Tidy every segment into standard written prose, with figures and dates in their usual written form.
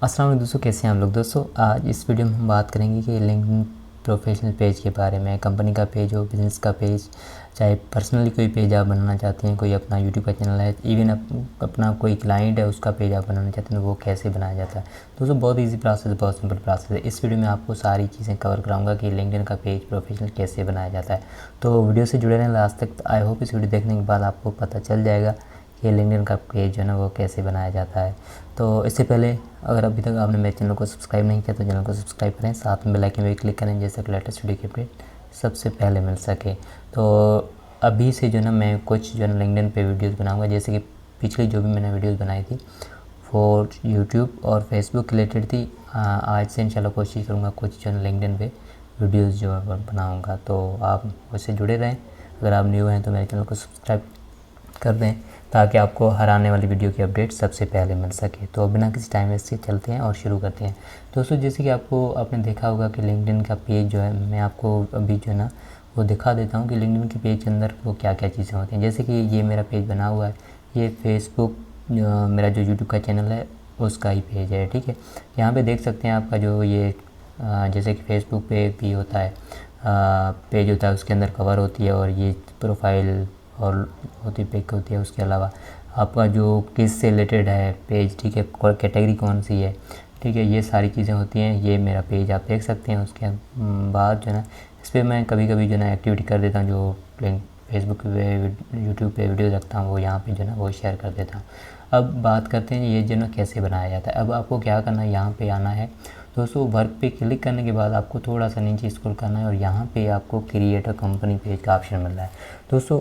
अस्सलाम वालेकुम दोस्तों, कैसे हैं आप लोग। दोस्तों आज इस वीडियो में हम बात करेंगे कि लिंक्डइन प्रोफेशनल पेज के बारे में। कंपनी का पेज हो, बिज़नेस का पेज, चाहे पर्सनली कोई पेज आप बनाना चाहते हैं, कोई अपना यूट्यूब का चैनल है, इवन अपना कोई क्लाइंट है उसका पेज आप बनाना चाहते हैं, तो वो कैसे बनाया जाता है। दोस्तों बहुत ईजी प्रोसेस है, बहुत सिंपल प्रोसेस है। इस वीडियो में आपको सारी चीज़ें कवर कराऊंगा कि लिंक्डइन का पेज प्रोफेशनल कैसे बनाया जाता है। तो वीडियो से जुड़े रहें लास्ट तक। आई होप इस वीडियो देखने के बाद आपको पता चल जाएगा कि लिंक्डइन का पेज जो है ना वो कैसे बनाया जाता है। तो इससे पहले अगर अभी तक आपने मेरे चैनल को सब्सक्राइब नहीं किया तो चैनल को सब्सक्राइब करें, साथ में बेल आइकन भी क्लिक करें, जैसे कि लेटेस्ट वीडियो की अपडेट सबसे पहले मिल सके। तो अभी से जो ना मैं कुछ जो है लिंक्डइन पे वीडियोस बनाऊंगा, जैसे कि पिछली जो भी मैंने वीडियोस बनाई थी वो यूट्यूब और फेसबुक रिलेटेड थी। आज से इंशाल्लाह कोशिश करूँगा कुछ जो है लिंक्डइन पे वीडियोस जो है बनाऊँगा। तो आप मुझसे जुड़े रहें। अगर आप न्यू हैं तो मेरे चैनल को सब्सक्राइब कर दें ताकि आपको हर आने वाली वीडियो की अपडेट सबसे पहले मिल सके। तो बिना किसी टाइम वेस्ट के चलते हैं और शुरू करते हैं। दोस्तों जैसे कि आपने देखा होगा कि लिंक्डइन का पेज जो है, मैं आपको अभी जो है ना वो दिखा देता हूँ कि लिंक्डइन के पेज के अंदर वो क्या क्या चीज़ें होती हैं। जैसे कि ये मेरा पेज बना हुआ है, ये फेसबुक मेरा जो यूट्यूब का चैनल है उसका ही पेज है, ठीक है। यहाँ पे देख सकते हैं आपका जो ये जैसे कि फेसबुक पे भी होता है, पेज होता है, उसके अंदर कवर होती है और ये प्रोफाइल और होती पिक होती है। उसके अलावा आपका जो किस से रिलेटेड है पेज, ठीक है, कैटेगरी कौन सी है, ठीक है, ये सारी चीज़ें होती हैं। ये मेरा पेज आप देख सकते हैं। उसके बाद जो है ना इस पर मैं कभी कभी जो है ना एक्टिविटी कर देता हूँ, जो फेसबुक पे यूट्यूब पे वीडियो रखता हूँ वो यहाँ पे जो है ना वो शेयर कर देता हूँ। अब बात करते हैं ये जो ना कैसे बनाया जाता है। अब आपको क्या करना है, यहाँ पे आना है दोस्तों। वर्क पे क्लिक करने के बाद आपको थोड़ा सा नीचे स्क्रॉल करना है और यहाँ पे आपको क्रिएट अ कंपनी पेज का ऑप्शन मिल रहा है। दोस्तों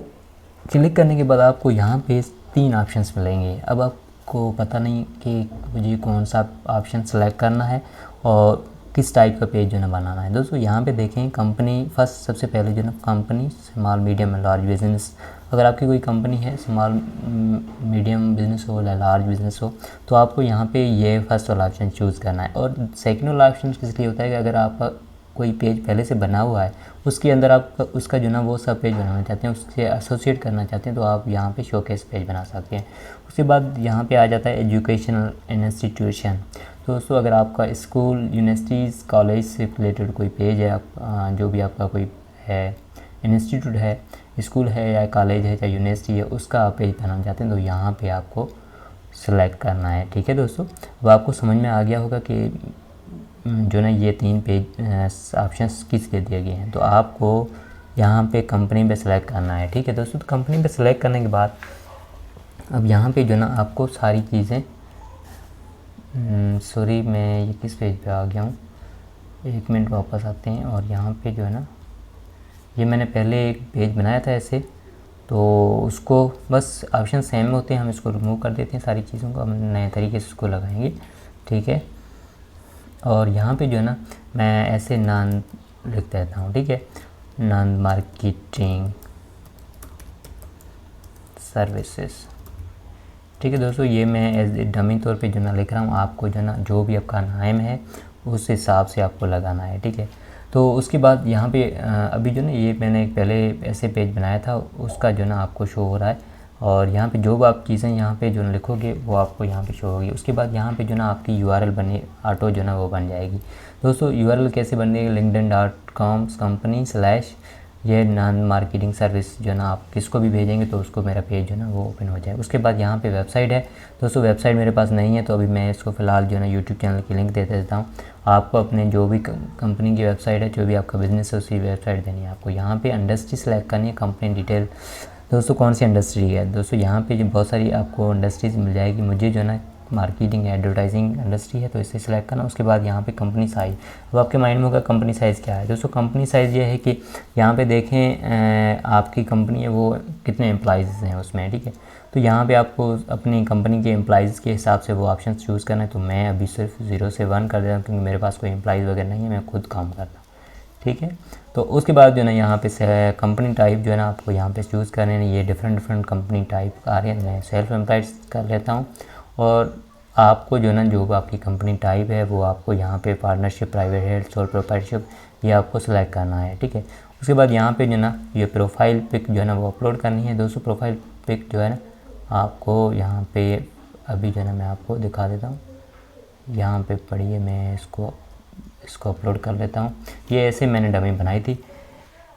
क्लिक करने के बाद आपको यहाँ पे 3 ऑप्शंस मिलेंगे। अब आपको पता नहीं कि मुझे कौन सा ऑप्शन सेलेक्ट करना है और किस टाइप का पेज जो है बनाना है। दोस्तों यहाँ पे देखें कंपनी फर्स्ट, सबसे पहले जो है ना company, small medium and large business. अगर आपकी कोई कंपनी है, स्मॉल मीडियम बिजनेस हो या लार्ज बिजनेस हो, तो आपको यहाँ पे ये फर्स्ट वाला ऑप्शन चूज़ करना है। और सेकंड वाला ऑप्शन किस लिए होता है कि अगर आपका कोई पेज पहले से बना हुआ है, उसके अंदर आप उसका जो ना वो सब पेज बनाना चाहते हैं, उससे एसोसिएट करना चाहते हैं, तो आप यहाँ पे शोकेस पेज बना सकते हैं। उसके बाद यहाँ पे आ जाता है एजुकेशनल इंस्टीट्यूशन। दोस्तों अगर आपका स्कूल, यूनिवर्सिटीज़, कॉलेज से रिलेटेड कोई पेज है, आप जो भी आपका कोई है, इंस्टीट्यूट है, स्कूल है या कॉलेज है या यूनिवर्सिटी है, उसका आप पेज बनाना चाहते हैं, तो यहाँ पे आपको सेलेक्ट करना है, ठीक है दोस्तों। अब आपको समझ में आ गया होगा कि जो ना ये 3 पेज ऑप्शंस किस लिए दिए गए हैं। तो आपको यहाँ पे कंपनी पे सेलेक्ट करना है, ठीक है दोस्तों। तो कंपनी पे सेलेक्ट करने के बाद अब यहाँ पे जो ना आपको सारी चीज़ें, सॉरी मैं ये किस पेज पे आ गया हूँ, 1 मिनट वापस आते हैं। और यहाँ पे जो है ना ये मैंने पहले एक पेज बनाया था ऐसे, तो उसको बस ऑप्शन सेम होते हैं, हम इसको रिमूव कर देते हैं, सारी चीज़ों को हम नए तरीके से उसको लगाएंगे, ठीक है। और यहाँ पे जो है ना मैं ऐसे नॉन लिख देता हूँ, ठीक है, नॉन मार्केटिंग सर्विसेज, ठीक है दोस्तों। ये मैं एज डमी तौर पे जो ना लिख रहा हूँ, आपको जो ना जो भी आपका नाम है उस हिसाब से आपको लगाना है, ठीक है। तो उसके बाद यहाँ पे अभी जो ना ये मैंने एक पहले ऐसे पेज बनाया था, उसका जो ना आपको शो हो रहा है। और यहाँ पे जो भी आप चीज़ें यहाँ पे जो लिखोगे वो आपको यहाँ पे शो होगी। उसके बाद यहाँ पे जो ना आपकी यूआरएल बने ऑटो जो ना वो बन जाएगी। दोस्तों यूआरएल कैसे बनेगी, linkedin.com कंपनी स्लैश ये नॉन मार्केटिंग सर्विस जो ना आप किसको भी भेजेंगे तो उसको मेरा पेज जो ना वो ओपन हो जाए। उसके बाद यहाँ पे वेबसाइट है। दोस्तों वेबसाइट मेरे पास नहीं है, तो अभी मैं इसको फ़िलहाल जो ना यूट्यूब चैनल की लिंक दे देता हूँ। आपको अपने जो भी कंपनी की वेबसाइट है, जो भी आपका बिज़नेस है, उसी वेबसाइट देनी है आपको। यहाँ पे इंडस्ट्री सेलेक्ट करनी है, कंपनी डिटेल। दोस्तों कौन सी इंडस्ट्री है, दोस्तों यहाँ पे जो बहुत सारी आपको इंडस्ट्रीज़ मिल जाएगी। मुझे जो ना मार्केटिंग एडवर्टाइजिंग इंडस्ट्री है, तो इसे सिलेक्ट करना। उसके बाद यहाँ पे कंपनी साइज़। अब आपके माइंड में होगा कंपनी साइज़ क्या है। दोस्तों कंपनी साइज़ ये है कि यहाँ पे देखें आपकी कंपनी है वो कितने एम्प्लॉइज़ हैं उसमें, ठीक है। तो यहाँ पे आपको अपनी कंपनी के एम्प्लॉइज़ के हिसाब से वो ऑप्शन चूज़ करना है। तो मैं अभी सिर्फ 0 से 1 कर देता हूँ, क्योंकि मेरे पास कोई एम्प्लॉइज़ वगैरह नहीं है, मैं खुद काम करता हूँ, ठीक है। तो उसके बाद जो है ना यहाँ पे कंपनी टाइप जो है ना आपको यहाँ पे चूज़ करने हैं। ये डिफरेंट कंपनी टाइप आ रहे हैं, मैं सेल्फ एम्प्लॉयड कर लेता हूँ। और आपको जो है ना जो आपकी कंपनी टाइप है वो आपको यहाँ पे partnership, private health, sole proprietorship, ये आपको सेलेक्ट करना है, ठीक है। उसके बाद यहाँ पे जो ना ये प्रोफाइल पिक जो है ना वो अपलोड करनी है। दोस्तों प्रोफाइल पिक जो है ना आपको यहाँ पे अभी जो है ना मैं आपको दिखा देता हूँ, यहाँ पे पढ़िए, मैं इसको अपलोड कर लेता हूँ। ये ऐसे मैंने डमी बनाई थी,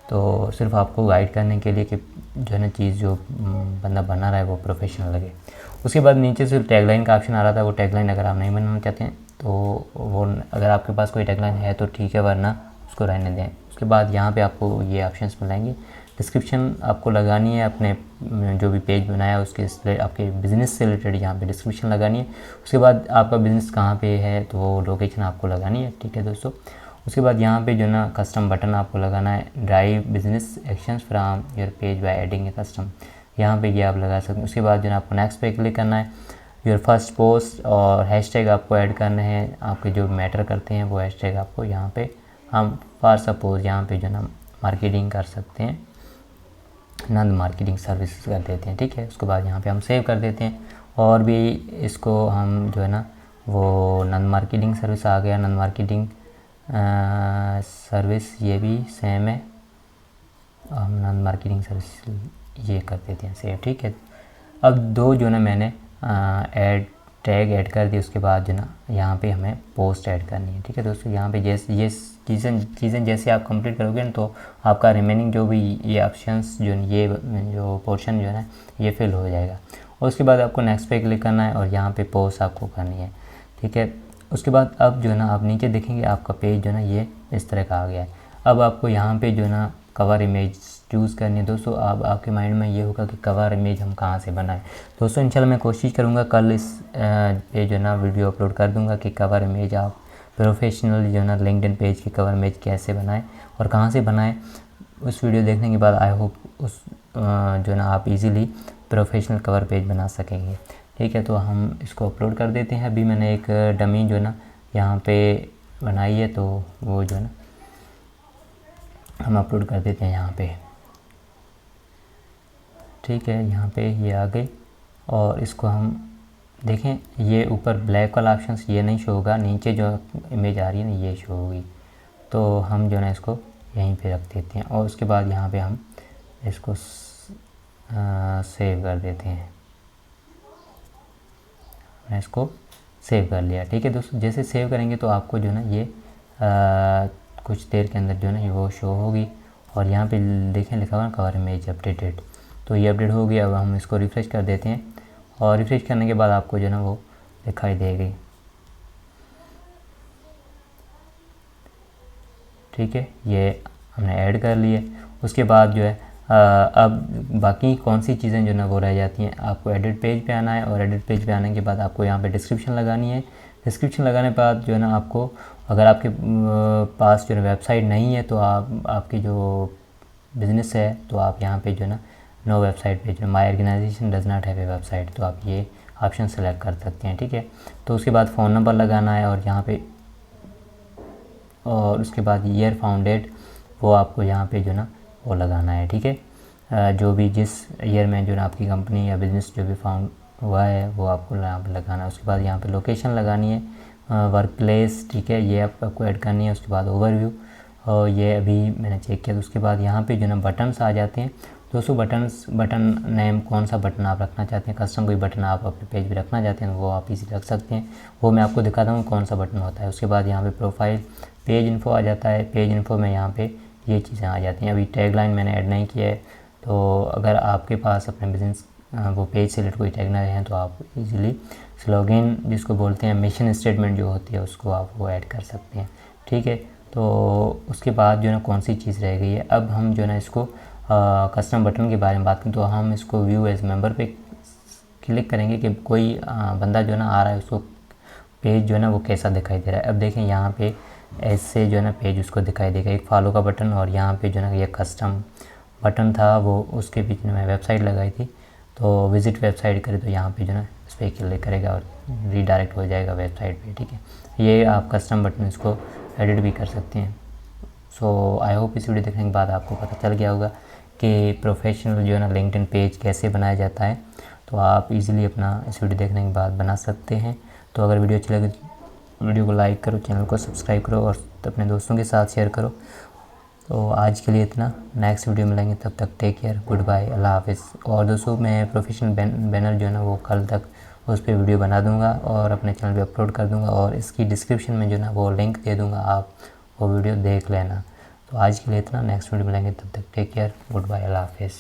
तो सिर्फ आपको गाइड करने के लिए कि जो है ना चीज़ जो बंदा बना रहा है वो प्रोफेशनल लगे। उसके बाद नीचे से टैगलाइन का ऑप्शन आ रहा था, वो टैगलाइन अगर आप नहीं बनाना चाहते हैं तो वो, अगर आपके पास कोई टैगलाइन है तो ठीक है, वरना उसको रहने दें। उसके बाद यहाँ पे आपको ये ऑप्शंस मिलेंगे। डिस्क्रिप्शन आपको लगानी है, अपने जो भी पेज बनाया उसके आपके बिज़नेस से रिलेटेड यहाँ पे डिस्क्रिप्शन लगानी है। उसके बाद आपका बिज़नेस कहाँ पे है तो वो लोकेशन आपको लगानी है, ठीक है दोस्तों। उसके बाद यहाँ पे जो ना कस्टम बटन आपको लगाना है, drive business actions from your page by adding A custom, यहाँ पे ये आप लगा सकते हैं। उसके बाद जो ना आपको नेक्स्ट पे क्लिक करना है, योर फर्स्ट पोस्ट और हैशटैग आपको ऐड करने हैं, आपके जो मैटर करते हैं वो हैशटैग आपको यहाँ पे, हम फॉर सपोज यहाँ पे जो ना मार्केटिंग कर सकते हैं, नंद मार्केटिंग सर्विसेज कर देते हैं, ठीक है। उसके बाद यहाँ पे हम सेव कर देते हैं, और भी इसको हम जो है ना वो नंद मार्केटिंग सर्विस आ गया, नंद मार्केटिंग सर्विस ये भी सेम है, हम नंद मार्केटिंग सर्विस ये कर देते हैं सेव, ठीक है। अब दो जो ना मैंने टैग ऐड कर दी, उसके बाद जो ना यहाँ पे हमें पोस्ट ऐड करनी है, ठीक है दोस्तों। यहाँ पे जैसे ये चीज़ें जैसे आप कंप्लीट करोगे ना तो आपका रिमेनिंग जो भी ये ऑप्शंस जो ये जो पोर्शन जो है ना ये फिल हो जाएगा। और उसके बाद आपको नेक्स्ट पे क्लिक करना है और यहाँ पे पोस्ट आपको करनी है, ठीक है। उसके बाद अब जो है ना आप नीचे देखेंगे आपका पेज जो है ना ये इस तरह का आ गया है। अब आपको यहाँ पे जो है ना कवर इमेज चूज़ करनी है दोस्तों। अब आपके माइंड में ये होगा कि कवर इमेज हम कहाँ से बनाएं। दोस्तों इंशाल्लाह मैं कोशिश करूँगा कल इस पे जो है ना वीडियो अपलोड कर दूँगा कि कवर इमेज आप प्रोफेशनल जो है ना लिंक्डइन पेज की कवर इमेज कैसे बनाएं और कहाँ से बनाएं। उस वीडियो देखने के बाद आई होप उस जो है ना आप इजीली प्रोफेशनल कवर पेज बना सकेंगे, ठीक है। तो हम इसको अपलोड कर देते हैं। अभी मैंने एक डमी जो है ना यहाँ पे बनाई है, तो वो जो है ना हम अपलोड कर देते हैं यहाँ पे, ठीक है। यहाँ पे ये आ गई और इसको हम देखें, ये ऊपर ब्लैक वाला ऑप्शन ये नहीं शो होगा, नीचे जो इमेज आ रही है ना ये शो होगी। तो हम जो है ना इसको यहीं पे रख देते हैं और उसके बाद यहाँ पे हम इसको सेव कर देते हैं। मैं इसको सेव कर लिया, ठीक है दोस्तों। जैसे सेव करेंगे तो आपको जो है ना ये कुछ देर के अंदर जो है ना वो शो होगी और यहाँ पे देखें लिखा हुआ कवर इमेज अपडेटेड, तो ये अपडेट हो गया। अब हम इसको रिफ़्रेश कर देते हैं और रिफ़्रेश करने के बाद आपको जो है ना वो दिखाई देगी, ठीक है। ये हमने ऐड कर लिए। उसके बाद जो है अब बाकी कौन सी चीज़ें जो ना वो रह जाती हैं, आपको एडिट पेज पे आना है और एडिट पेज पे आने के बाद आपको यहाँ पे डिस्क्रिप्शन लगानी है। डिस्क्रिप्शन लगाने के बाद जो है ना आपको, अगर आपके पास जो है वेबसाइट नहीं है तो आपकी जो बिज़नेस है तो आप यहाँ पे जो है ना no website page, my organisation does not have a website, तो आप ये ऑप्शन सेलेक्ट कर सकते हैं, ठीक है। तो उसके बाद फ़ोन नंबर लगाना है और यहाँ पे, और उसके बाद ईयर फाउंडेड वो आपको यहाँ पे जो ना वो लगाना है, ठीक है। जो भी जिस ईयर में जो ना आपकी कंपनी या बिज़नेस जो भी फाउंड हुआ है वो आपको यहाँ पे लगाना है। उसके बाद यहाँ पे लोकेशन लगानी है, वर्क प्लेस, ठीक है, ये आपको ऐड करनी है। उसके बाद ओवरव्यू, और ये अभी मैंने चेक किया। तो उसके बाद यहाँ पे जो ना बटन्स आ जाते हैं दोस्तों। बटन नेम कौन सा बटन आप रखना चाहते हैं, कस्टम कोई बटन आप अपने पेज पे रखना चाहते हैं वो आप इसी रख सकते हैं, वो मैं आपको दिखाता हूँ कौन सा बटन होता है। उसके बाद यहाँ पे प्रोफाइल पेज इन्फो आ जाता है। पेज इन्फो में यहाँ पे ये चीज़ें आ जाती हैं। अभी टैगलाइन मैंने ऐड नहीं किया है, तो अगर आपके पास अपने बिज़नेस वो पेज से रिलेटेड कोई टैगलाइन है तो आप इजीली स्लोगन जिसको बोलते हैं, मिशन स्टेटमेंट जो होती है उसको आप वो ऐड कर सकते हैं, ठीक है। तो उसके बाद जो है ना कौन सी चीज़ रह गई है, अब हम जो है ना इसको कस्टम बटन के बारे में बात करें तो हम इसको व्यू एज मेंबर पे क्लिक करेंगे कि कोई बंदा जो है ना आ रहा है उसको पेज जो है ना वो कैसा दिखाई दे रहा है। अब देखें यहाँ पे ऐसे जो है ना पेज उसको दिखाई देगा, एक फॉलो का बटन और यहाँ पे जो है ना ये कस्टम बटन था वो उसके बीच में वेबसाइट लगाई थी, तो विज़िट वेबसाइट करे तो यहाँ पे जो है ना इस पर क्लिक करेगा और रीडायरेक्ट हो जाएगा वेबसाइट पे, ठीक है। ये आप कस्टम बटन इसको एडिट भी कर सकते हैं। सो आई होप इस वीडियो देखने के बाद आपको पता चल गया होगा कि प्रोफेशनल जो है ना लिंक्डइन पेज कैसे बनाया जाता है, तो आप इजीली अपना इस वीडियो देखने के बाद बना सकते हैं। तो अगर वीडियो अच्छी लगे वीडियो को लाइक करो, चैनल को सब्सक्राइब करो और अपने दोस्तों के साथ शेयर करो। तो आज के लिए इतना, नेक्स्ट वीडियो मिलेंगे, तब तक टेक केयर, गुड बाय, अल्लाह हाफिज़। और दोस्तों मैं प्रोफेशनल बैनर जो है ना वो कल तक उस पर वीडियो बना दूंगा और अपने चैनल पे अपलोड कर दूंगा, और इसकी डिस्क्रिप्शन में जो ना वो लिंक दे दूंगा, आप वो वीडियो देख लेना। तो आज के लिए इतना, नेक्स्ट वीडियो मिलेंगे, तब तक टेक केयर, गुड बाय, अल्लाह हाफिज़।